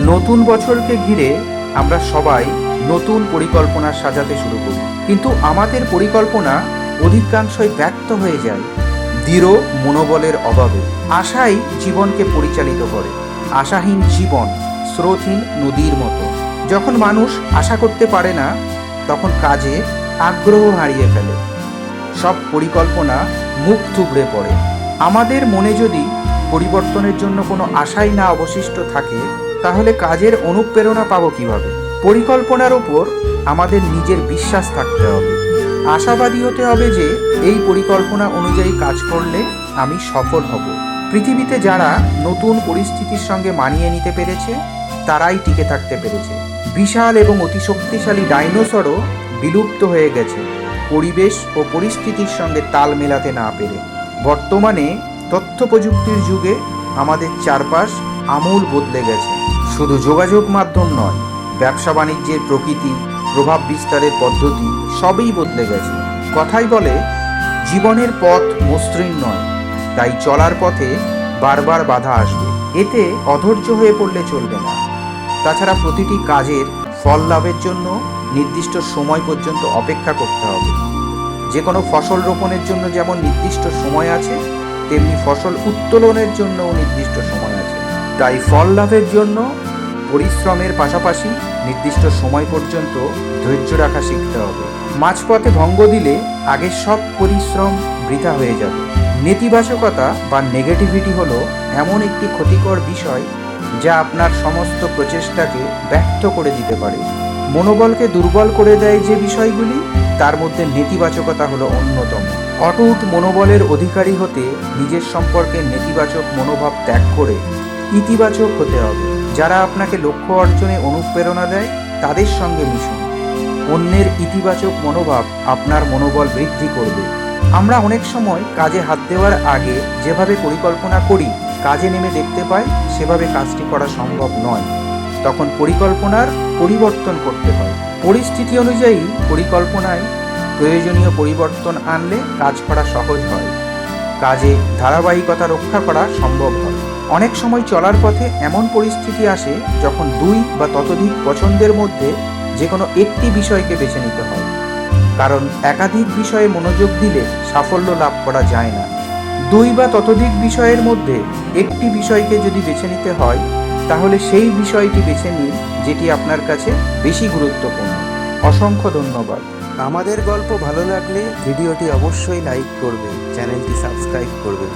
নতুন বছরকে ঘিরে আমরা সবাই নতুন পরিকল্পনা সাজাতে শুরু করি, কিন্তু আমাদের পরিকল্পনা অধিকাংশই ব্যর্থ হয়ে যায় দৃঢ় মনোবলের অভাবে। আশাই জীবনকে পরিচালিত করে। আশাহীন জীবন স্রোতহীন নদীর মতো। যখন মানুষ আশা করতে পারে না, তখন কাজে আগ্রহ হারিয়ে ফেলে, সব পরিকল্পনা মুখ থুবড়ে পড়ে। আমাদের মনে যদি পরিবর্তনের জন্য কোনো আশাই না অবশিষ্ট থাকে, তাহলে কাজের অনুপ্রেরণা পাবো কিভাবে? পরিকল্পনার উপর আমাদের নিজের বিশ্বাস থাকতে হবে। আশাবাদী হতে হবে যে এই পরিকল্পনা অনুযায়ী কাজ করলে আমি সফল হব। পৃথিবীতে যারা নতুন পরিস্থিতির সঙ্গে মানিয়ে নিতে পেরেছে, তারাই টিকে থাকতে পেরেছে। বিশাল এবং অতি শক্তিশালী ডাইনোসরও বিলুপ্ত হয়ে গেছে পরিবেশ ও পরিস্থিতির সঙ্গে তাল মেলাতে না পেরে। বর্তমানে তথ্য প্রযুক্তির যুগে আমাদের চারপাশ আমূল বদলে গেছে। শুধু যোগাযোগ মাধ্যম নয়, ব্যবসা বাণিজ্যের প্রকৃতি, প্রভাব বিস্তারের পদ্ধতি সবই বদলে গেছে। কথাই বলে, জীবনের পথ মসৃণ নয়, তাই চলার পথে বারবার বাধা আসবে। এতে অধৈর্য হয়ে পড়লে চলবে না। তাছাড়া প্রতিটি কাজের ফল লাভের জন্য নির্দিষ্ট সময় পর্যন্ত অপেক্ষা করতে হবে। যে কোনো ফসল রোপণের জন্য যেমন নির্দিষ্ট সময় আছে, তেমনি ফসল উত্তোলনের জন্যও নির্দিষ্ট সময় আছে। তাই ফল লাভের জন্য পরিশ্রমের পাশাপাশি নির্দিষ্ট সময় পর্যন্ত ধৈর্য রাখা শিখতে হবে। মাঝপথে ভঙ্গ দিলে আগের সব পরিশ্রম বৃথা হয়ে যাবে। নেতিবাচকতা বা নেগেটিভিটি হলো এমন একটি ক্ষতিকর বিষয় যা আপনার সমস্ত প্রচেষ্টাকে ব্যর্থ করে দিতে পারে। মনোবলকে দুর্বল করে দেয় যে বিষয়গুলি, তার মধ্যে নেতিবাচকতা হলো অন্যতম। অটুট মনোবলের অধিকারী হতে নিজের সম্পর্কে নেতিবাচক মনোভাব ত্যাগ করে ইতিবাচক হতে হবে। যারা আপনাকে লক্ষ্য অর্জনে অনুপ্রেরণা দেয়, তাদের সঙ্গে মিশুন। অন্যের ইতিবাচক মনোভাব আপনার মনোবল বৃদ্ধি করবে। আমরা অনেক সময় কাজে হাত দেওয়ার আগে যেভাবে পরিকল্পনা করি, কাজে নেমে দেখতে পাই সেভাবে কাজটি করা সম্ভব নয়। তখন পরিকল্পনার পরিবর্তন করতে হয়। পরিস্থিতি অনুযায়ী পরিকল্পনায় প্রয়োজনীয় পরিবর্তন আনলে কাজ করা সহজ হয়, কাজে ধারাবাহিকতা রক্ষা করা সম্ভব হয়। অনেক সময় চলার পথে এমন পরিস্থিতি আসে যখন দুই বা ততোধিক পছন্দের মধ্যে যে কোনো একটি বিষয়কে বেছে নিতে হয়, কারণ একাধিক বিষয়ে মনোযোগ দিলে সাফল্য লাভ করা যায় না। দুই বা ততোধিক বিষয়ের মধ্যে একটি বিষয়কে যদি বেছে নিতে হয়, তাহলে সেই বিষয়টি বেছে নিন যেটি আপনার কাছে বেশি গুরুত্বপূর্ণ। অসংখ্য ধন্যবাদ। আমাদের গল্প ভালো লাগলে ভিডিওটি অবশ্যই লাইক করবেন, চ্যানেলটি সাবস্ক্রাইব করবেন।